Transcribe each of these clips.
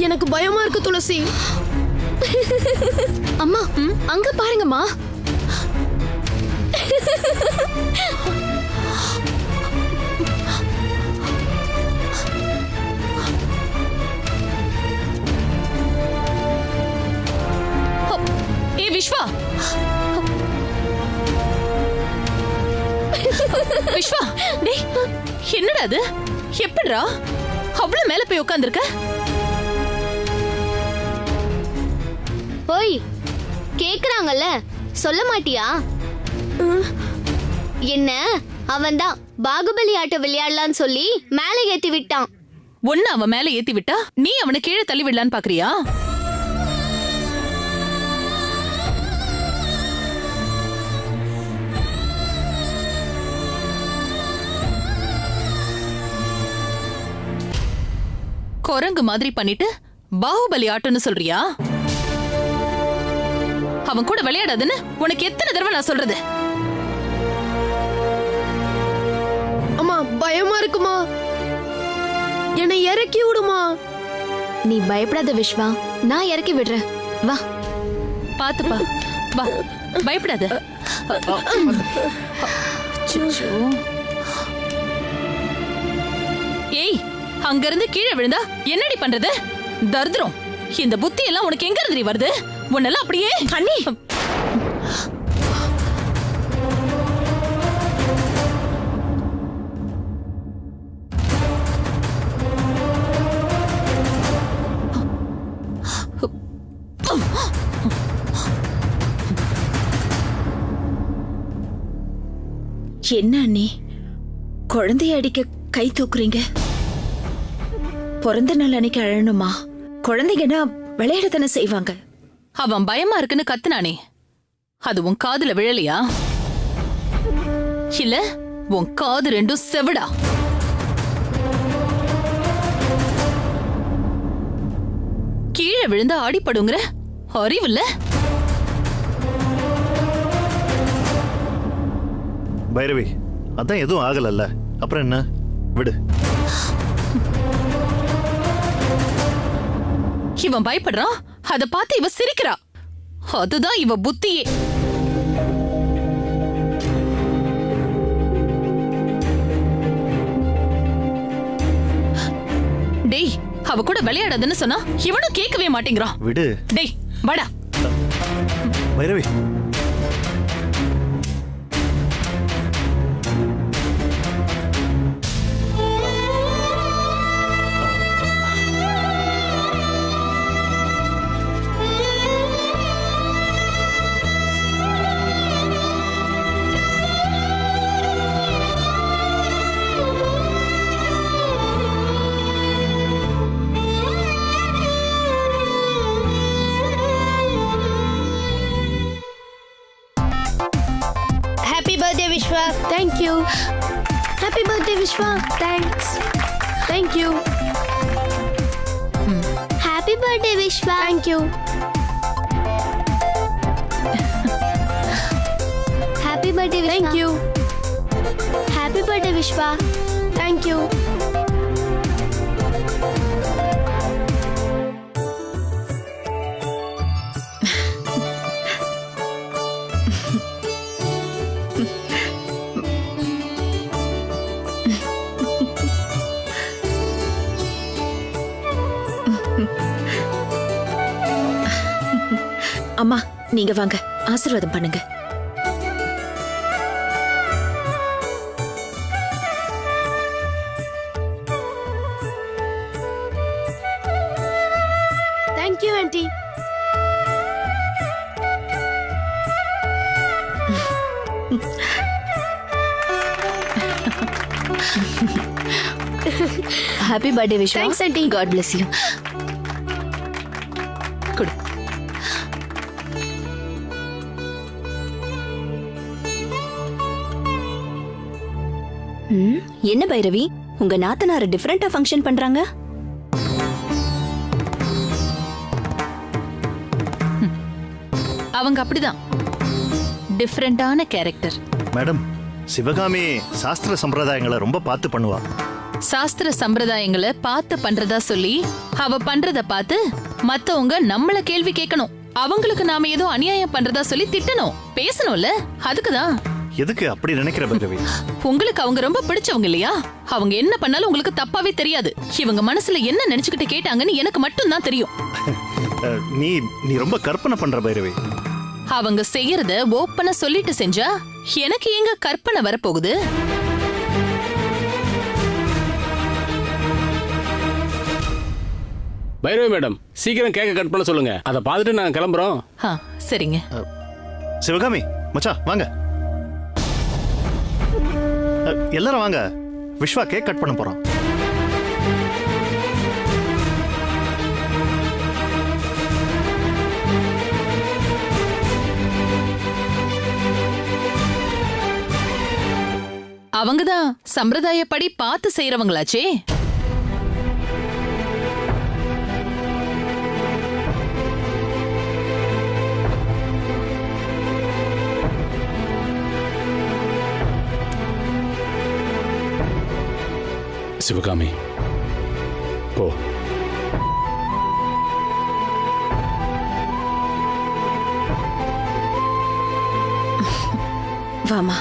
எனக்கு பயமா இருக்கு துளசி. அம்மா அங்க பாருங்கம்மா. ஏ விஸ்வா, விஸ்வா, டேய் என்னடா அது? எப்படிடா அவ்வளவு மேல போய் உட்கார்ந்திருக்க? ஓய், கேக்குறாங்கல்ல, சொல்ல மாட்டியா? என்ன அவன்தான் பாகுபலி ஆட்டம் விளையாடலான்னு சொல்லி மேல ஏத்தி விட்டான். ஒன்னு அவன் மேல ஏத்தி விட்டா நீ அவனை கீழே தள்ளி விடலான்னு பாக்குறியா? குரங்கு மாதிரி பண்ணிட்டு பாகுபலி ஆட்டம்னு சொல்றியா? அவன் கூட விளையாடாதுன்னு உனக்கு எத்தனை தடவை நான் சொல்றது? அம்மா பயமா இருக்குமா, என்னை இறக்கி விடுமா. நீ பயப்படாத விஸ்வா, நான் இறக்கி விடுறேன். வா பாத்துப்பா, வா, பயப்படாத. ஏய், அங்க இருந்து கீழே விழுந்தா என்னடி பண்றது? தர்திரம், இந்த புத்தி எல்லாம் உனக்கு எங்க இருந்து வருது? உன்னெல்லாம் அப்படியே அண்ணி. என்ன அண்ணி, குழந்தைய அடிக்க கை தூக்குறீங்க? பிறந்த நாள் அன்னைக்கு அழணுமா? குழந்தைங்கன்னா விளையாடத்தானே செய்வாங்க. அவன் பயமா இருக்குன்னு கத்துனானே, அது உன் காதுல விழலையா? இல்ல உன் காது ரெண்டும் செவிடா? கீழே விழுந்தா அடிபடுங்கிற அறிவில்ல? பைரவி, அதான் எதுவும் ஆகலல்ல, அப்புறம் என்ன, விடு. இவன் பயப்படுறான், அத பார்த்து இவ சிரிக்கிறா. அதுதான் இவ புத்தியே. டேய், அவ கூட விளையாடாதுன்னு சொன்னா இவனும் கேட்கவே மாட்டேங்கிறான். விடு. டேய் வாடா. Bhairavi, Vishwa, thank you. Happy birthday Vishwa. Thanks. Thank you. Happy birthday Vishwa. Thank you. Happy birthday Vishwa. Thank you. Happy birthday Vishwa. Thank you. அம்மா, நீங்க வாங்க, ஆசீர்வாதம் பண்ணுங்க. Thank you, auntie. Happy birthday Vishwa. Thanks, auntie. God bless you. குடு. என்ன பைரவி, உங்க நாத்தனார் டிஃபரெண்டா function பண்றாங்க? அவங்க அப்படிதான், டிஃபரெண்டான கேரக்டர். மேடம், சிவகாமி சாஸ்திர சம்பிரதாயங்களை ரொம்ப பார்த்து பண்ணுவா. சாஸ்திர சம்பிரதாயங்களை பார்த்து பண்றதா சொல்லி அவ பண்றத பார்த்து மத்தவங்க நம்மள கேள்வி கேட்கணும். அவங்களுக்கு நாம ஏதோ அநியாயம் பண்றதா சொல்லி திட்டணும், பேசணும்ல. அதுக்குதான். எதுக்கு அப்படி நினைக்கிற பைரவி? உங்களுக்கு அவங்க ரொம்ப பிடிச்சவங்க இல்லையா? அவங்க என்ன பண்ணாலும் உங்களுக்கு தப்பாவே தெரியாது. இவங்க மனசுல என்ன நினைச்சுக்கிட்டு கேட்டாங்கன்னு எனக்கு மட்டும் தான் தெரியும். நீ நீ ரொம்ப கற்பனை பண்ற பைரவி. அவங்க செய்யறத ஓப்பனா சொல்லிட்டு செஞ்சா எனக்கு எங்க கற்பனை வரப்போகுது? பைரவி மேடம், சீக்கிரம் கேக்க கட் பண்ண சொல்லுங்க. அதை பார்த்துட்டு நாங்க கிளம்புறோம். சரிங்க. சிவகாமி மச்சா வாங்க, எல்லாரும் வாங்க. விஸ்வா கேக் கட் பண்ண போறான். அவங்கதான் சம்பிரதாயப்படி பார்த்து செய்யறவங்களாச்சே. சிவகாமி போ. வாமா.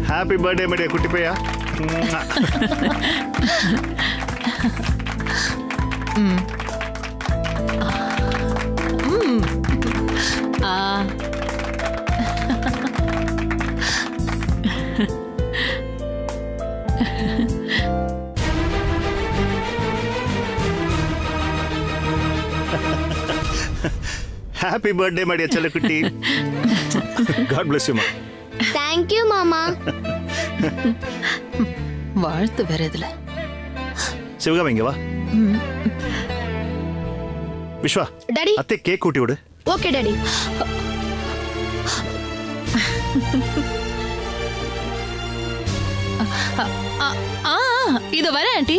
ஹாப்பி பர்த்டே மேடியா குட்டி பையா. ஹாப்பி பர்த்டே மேடியா செல்லக்குட்டி. காட் பிளஸ் யூ மா. தேங்க்யூ மாமா. வாழ்த்து வேற இதுல. சிவகாமி இங்க வா. விஸ்வா டாடி. அத்தை கேக் கூட்டி விடு. Okay daddy. இதோ வர ஆண்டி.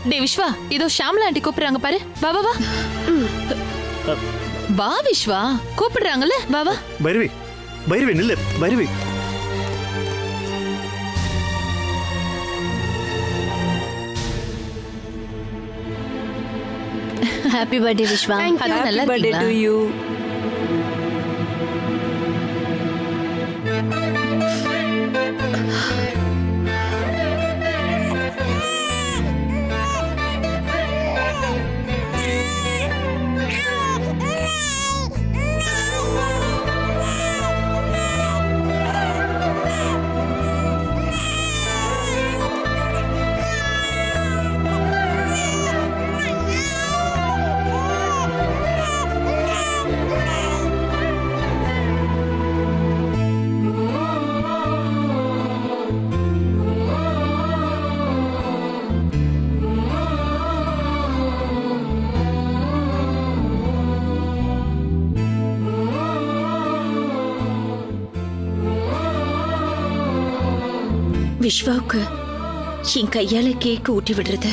டே விஸ்வா, இதோ ஷாம்லா ஆண்டி கூப்பிடுறாங்க பாரு. வா வா வா. வா விஸ்வா, கூப்பிடுறாங்கல்ல. வா வா. பைரவி பைரவி நில்லு. Bhairavi happy birthday Vishwa. நல்லா இருக்கீங்களா? விஸ்வாவுக்கு என் கையால கேக்கு ஊட்டி விடுறது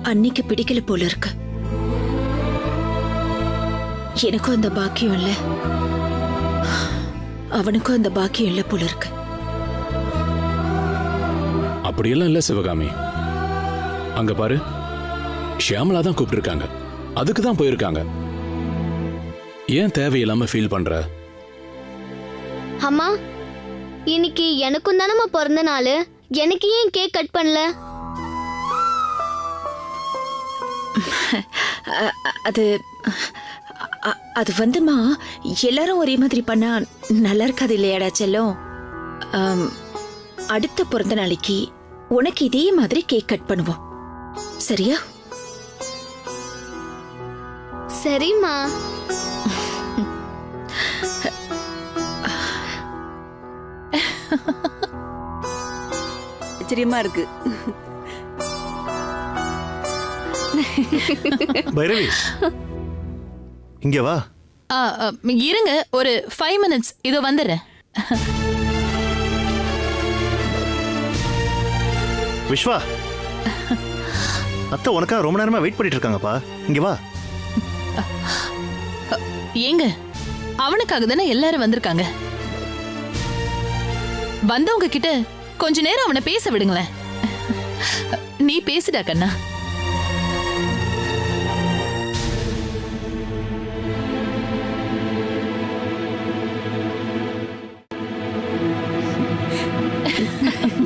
அன்னைக்கு பிடிக்கல போல இருக்கு. எனக்கும் அந்த பாக்கியம் இல்ல, அவனுக்கும் அந்த பாக்கியம் இல்ல போல இருக்கு. அப்படியெல்லாம் இல்ல சிவகாமி. அங்க பாரு, ஷியாமலா தான் கூப்பிட்டுருக்காங்க, அதுக்கு தான் போயிருக்காங்க. ஏன் தேவையில்லாம ஃபீல் பண்ற? அம்மா, இன்னைக்கு எனக்கும் தானம்மா பிறந்த நாள். எனக்கு ஏன் கேக் கட் பண்ணல? அது அது வந்துமா, எல்லாரும் ஒரே மாதிரி பண்ணா நல்லா இருக்காது இல்லையாடா செல்லம். அடுத்த பிறந்த நாளைக்கு உனக்கு இதே மாதிரி கேக் கட் பண்ணுவோம், சரியா? சரிம்மா. ஆச்சரியமா இருக்கு. பைரவி இங்க வா. இருங்க, ஒரு 5 minutes இதோ வந்துடுறேன். விஸ்வா, அத்தை உனக்காக ரொம்ப நேரமா வெயிட் பண்ணிட்டு இருக்காங்கப்பா. இங்க வா. ஏங்க, அவனுக்காக தானே எல்லாரும் வந்திருக்காங்க. வந்தவங்க கிட்ட கொஞ்ச நேரம் அவனை பேச விடுங்களேன். நீ பேசுடா கண்ணா.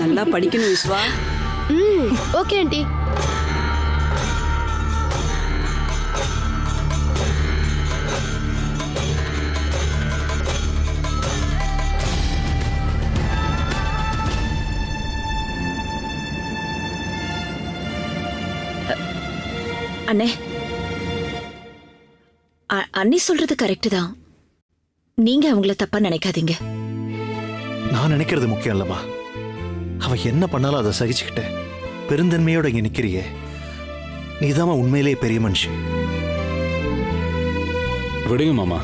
நல்லா படிக்கணும் விஸ்வா. Okay aunty. அண்ணே, அண்ணி சொல்றது கரெக்ட் தான். நீங்க அவங்கள தப்பா நினைக்காதீங்க. நான் நினைக்கிறது முக்கியம் இல்லம்மா. அவ என்ன பண்ணாலும் அதை சகிச்சுக்கிட்ட பெருந்தன்மையோட இங்க நிக்கிறியே, நீதாம்மா உண்மையிலேயே பெரிய மனுஷன். விடுங்க மாமா,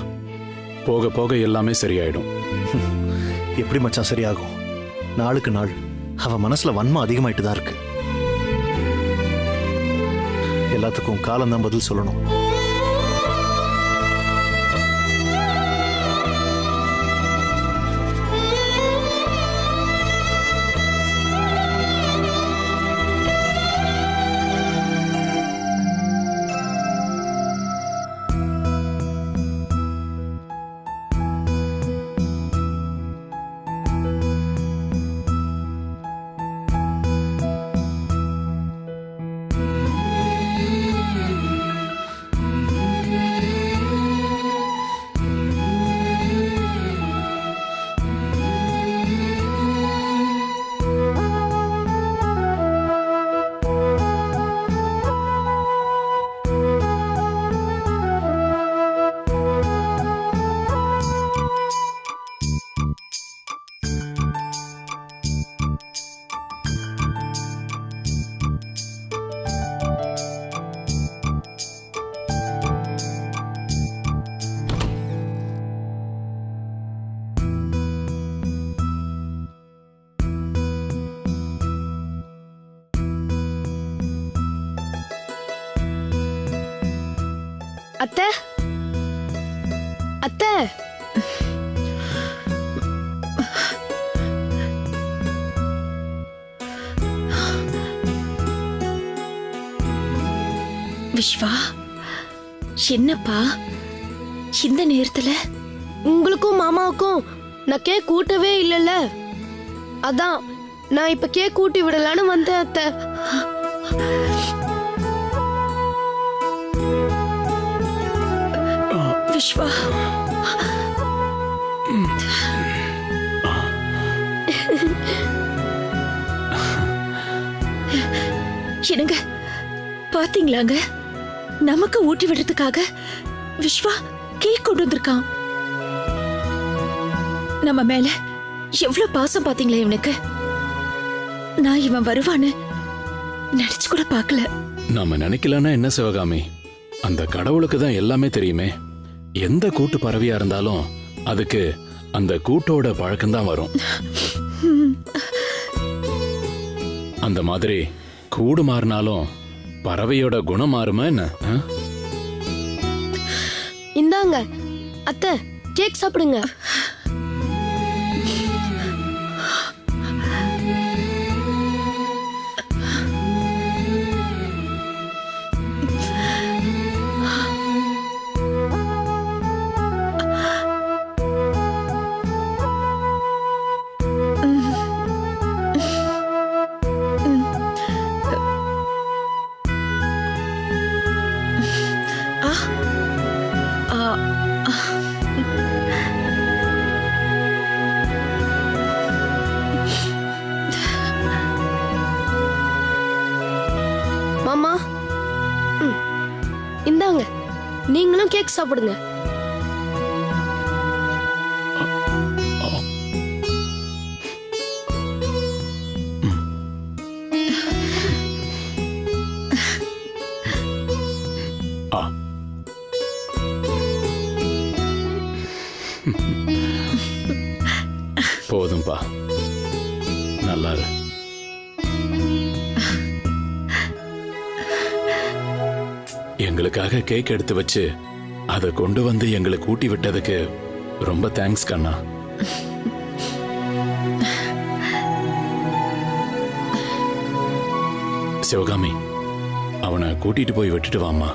போக போக எல்லாமே சரியாயிடும். எப்படி மச்சான் சரியாகும்? நாளுக்கு நாள் அவ மனசுல வன்மம் அதிகமாயிட்டு தான் இருக்கு. எல்லாத்துக்கும் காலம்தான் பதில் சொல்லணும். அத்தை, அத்தை, விஸ்வா, என்னப்பா இந்த நேரத்துல? உங்களுக்கும் மாமாவுக்கும் நான் கேக் கூட்டவே இல்லைல்ல, அதான் நான் இப்ப கேக் கூட்டி விடலான்னு வந்தேன் அத்தை. விஸ்வா, என்னங்க பாத்தீங்களாங்க, நமக்கு ஊட்டி விடுறதுக்காக விஸ்வா கேக் கொண்டு வந்திருக்கான். நம்ம மேல எவ்வளவு பாசம் பாத்தீங்களா இவனுக்கு. நான் இவன் வருவான்னு நினைச்சு கூட பார்க்கல. நாம நினைக்கலன்னா என்ன சிவகாமி, அந்த கடவுளுக்கு தான் எல்லாமே தெரியுமே. எந்த கூட்டு பறவையா இருந்தாலும் அதுக்கு அந்த கூட்டோட பழக்கம்தான் வரும். அந்த மாதிரி கூடு மாறினாலும் பறவையோட குணம் மாறுமா என்ன? இந்தாங்க அத்தை, கேக் சாப்பிடுங்க. இந்தாங்க, நீங்களும் கேக் சாப்பிடுங்க. போதும்பா, நல்லா இரு. எங்களுக்காக கேக் எடுத்து வச்சு அதை கொண்டு வந்து எங்களுக்கு ஊட்டி விட்டதுக்கு ரொம்ப தேங்க்ஸ் கண்ணா. சிவகாமி, அவனை கூட்டிட்டு போய் விட்டுட்டு வாமா.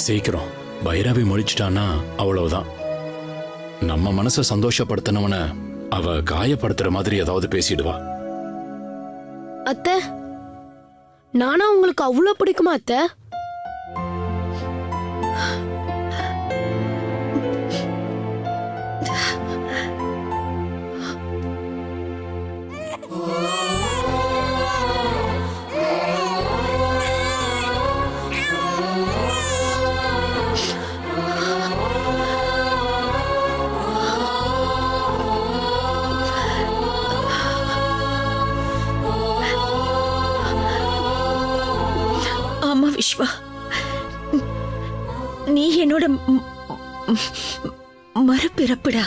சீக்கிரம். பைரவி முழிச்சிட்டான்னா அவ்வளவுதான். நம்ம மனசை சந்தோஷப்படுத்தினவன அவ காயப்படுத்துற மாதிரி ஏதாவது பேசிடுவா. அத்தை, நானா உங்களுக்கு அவ்வளவு பிடிக்குமா அத்தை? ஆமா விஸ்வா, நீ என்னோட மறுபிறப்புடா.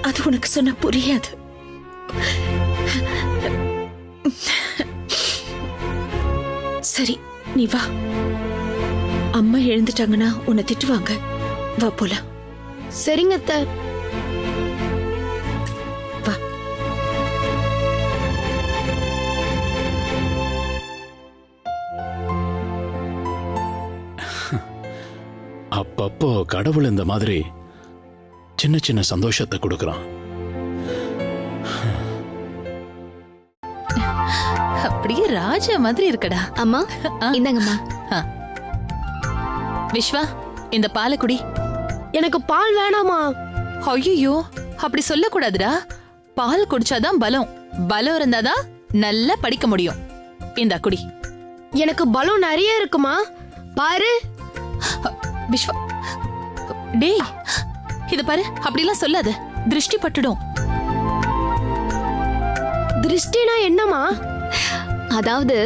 அது உனக்கு சொன்ன புரியாது. சரி, நீ வா. அம்மா எழுந்துட்டாங்கன்னா உன்னை திட்டுவாங்க. வா போலாம். சரிங்க அத்தை. வா. அப்பப்போ கடவுள் இந்த மாதிரி சின்ன சின்ன சந்தோஷத்தை கொடுக்கறான். அப்படியே ராஜா மாதிரி இருக்கடா. அம்மா இந்தாங்கம்மா. விஸ்வா, இந்த பாலை குடி. எனக்கு பால் வேணாமா. ஐயோ, அப்படி சொல்லக்கூடாதுடா. பால் குடிச்சாதான் பலம். பலம் இருந்தாதான் நல்லா படிக்க முடியும். இந்த குடி. எனக்கு பலம் நிறைய இருக்குமா, பாரு. விஸ்வா, டேய், இத பாரு. அப்படிலாம் சொல்லாத, திருஷ்டி பட்டுடும். திருஷ்டினா என்னமா? அதாவது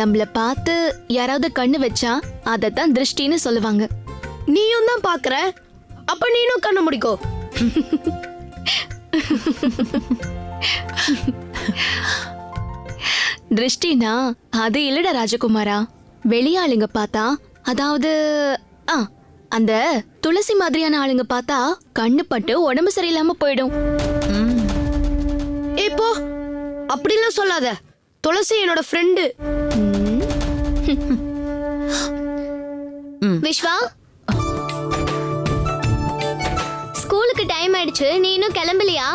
நம்மள பார்த்து யாராவது கண்ணு வச்சா அதத்தான் திருஷ்டின்னு சொல்லுவாங்க. நீயும் தான் பாக்குற, அப்ப நீனும் கண்ண முடிக்கோ. திருஷ்டினா அது இல்லடா ராஜகுமாரா. வெளியாளுங்க பார்த்தா, அதாவது அந்த துளசி மாதிரியான ஆளுங்க பார்த்தா கண்ணு பட்டு உடம்பு சரியில்லாம போயிடும். இப்போ அப்படிலாம் சொல்லாத. துளசி என்னோட ஃப்ரெண்டு. விஸ்வா, ஸ்கூலுக்கு டைம் ஆயிடுச்சு, நீ இன்னும் கிளம்பலையா?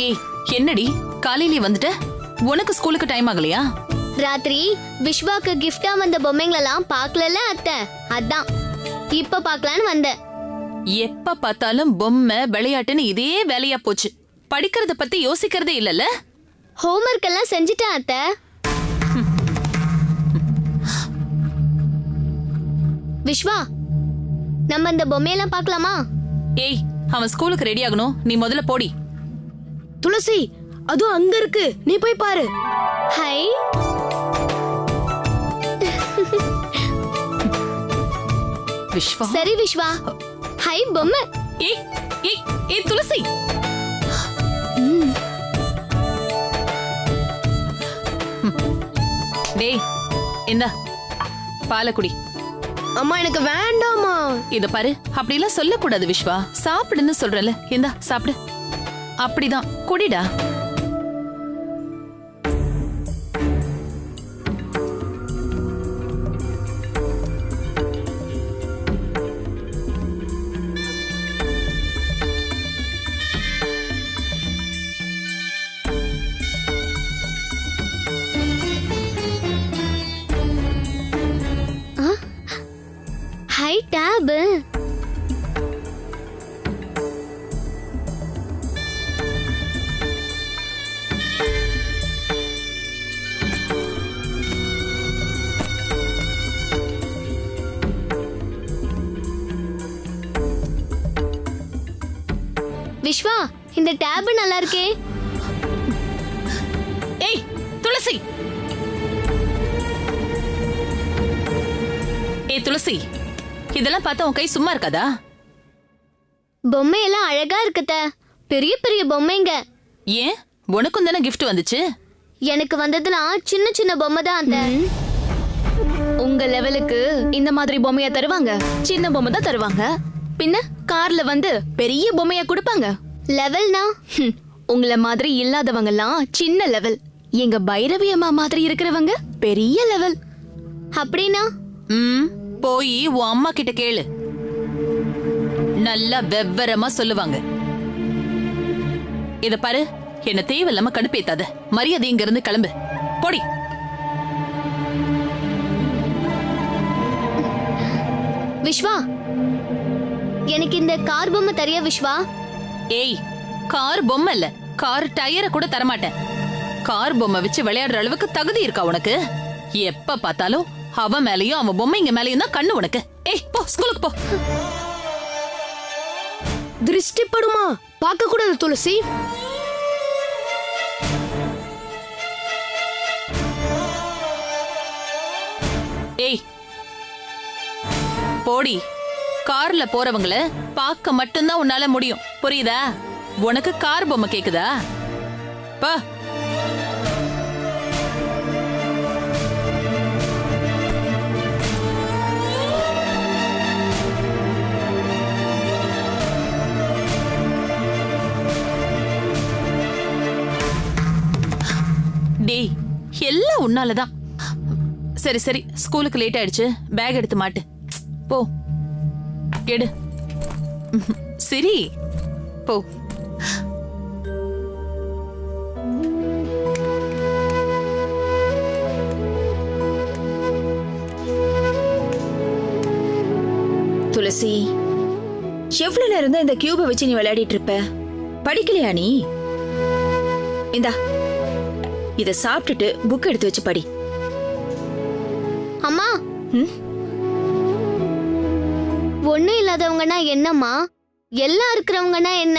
ஏய், என்னடி காலையிலே வந்துட்ட? உனக்கு ஸ்கூலுக்கு டைம் ஆகலையா? ராத்திரி விஸ்வாக்கு கிஃப்டா வந்த பொம்மைங்களெல்லாம் பார்க்கல அத்தை, அதான் இப்ப பார்க்கலான்னு வந்தேன். எப்ப பார்த்தாலும் பொம்மை விளையாட்டுன்னு இதே வேலையா போச்சு. படிக்கிறத பத்தி யோசிக்கிறதே இல்லல்ல? ஹோம்வொர்க் எல்லாம் செஞ்சுட்டேன் அத்தை. விஸ்வா, நம்ம இந்த பொம்மையெல்லாம் பார்க்கலாமா? ஏய், அவன் ஸ்கூலுக்கு ரெடி ஆகணும். நீ முதல்ல போடி. துளசி, அதுவும் அங்க இருக்கு, நீ போய் பாரு. ஹை, விஸ்வா. சரி விஸ்வா. ஹை பொம்மை. ஏய் ஏய் ஏய் துளசி. டேய், இந்த பாலை குடி. அம்மா எனக்கு வேண்டாமா. இத பாரு, அப்படிலாம் சொல்லக்கூடாது விஸ்வா. சாப்பிடுன்னு சொல்றல. இந்தா சாப்பிடு. அப்படிதான் குடிடா. High tape. விஸ்வா, இந்த டேப் நல்லா இருக்கே. ஏய் துளசி, ஏய் துளசி, இதெல்லாம் பார்த்தா உன் கை சும்மா இருக்காதா? பொம்மை எல்லாம் அழகா இருக்குத. பெரிய பெரிய பொம்மைங்க. ஏன், உனக்கும் தானே gift வந்துச்சு? எனக்கு வந்ததுலாம் சின்ன சின்ன பொம்மை தான் அந்த. உங்க லெவலுக்கு இந்த மாதிரி பொம்மையா தருவாங்க? சின்ன பொம்மை தான் தருவாங்க. பின்ன கார்ல வந்து பெரிய பொம்மையா கொடுப்பாங்க. லெவல்னா உங்கள மாதிரி இல்லாதவங்க எல்லாம் சின்ன லெவல். எங்க பைரவி அம்மா மாதிரி இருக்கிறவங்க பெரிய லெவல். அப்படின்னா போய் உன் அம்மா கிட்ட கேளு, நல்லா வெவ்வரமா சொல்லுவாங்க. இத பாரு, என்ன தேவையில்லாம கடுப்பேத்தாத. மரியாதை இங்க இருந்து கிளம்பு, போடி. விஸ்வா, எனக்கு இந்த கார் பொம்மை தரியா விஸ்வா? ஏய், கார் பொம்மை இல்ல, கார் டயரை கூட தரமாட்டேன். கார் பொம்மை வச்சு விளையாடுற அளவுக்கு தகுதி இருக்கா உனக்கு? எப்ப பார்த்தாலும் அவன் மேலயும் அவன் பொம்மைங்க மேலயும் தான் கண்ணு உனக்கு. ஏய் போ, ஸ்கூலுக்கு போ. திருஷ்டி படுமா? பார்க்க கூடாது துளசி. ஏய் போடி. கார்ல போறவங்கள பார்க்க மட்டும்தான் உன்னால முடியும், புரியுதா? உனக்கு கார் பொம்மை கேக்குதா? பா. டேய், எல்லாம் உன்னாலதான். சரி சரி, ஸ்கூலுக்கு லேட் ஆயிடுச்சு, பேக் எடுத்து மாட்டு. போ எடு. சரி போ. துளசி, எவ்வளவு நேரம் தான் இந்த கியூபை வச்சு நீ விளையாடிட்டு இருப்ப? படிக்கலையா நீ? இந்தா, இத சாப்பிட்டுட்டு புக் எடுத்து வச்சு படி. அம்மா, ஒண்ணும் இல்லாதவங்கன்னா என்னம்மா? எல்லாம் இருக்கிறவங்கன்னா என்ன?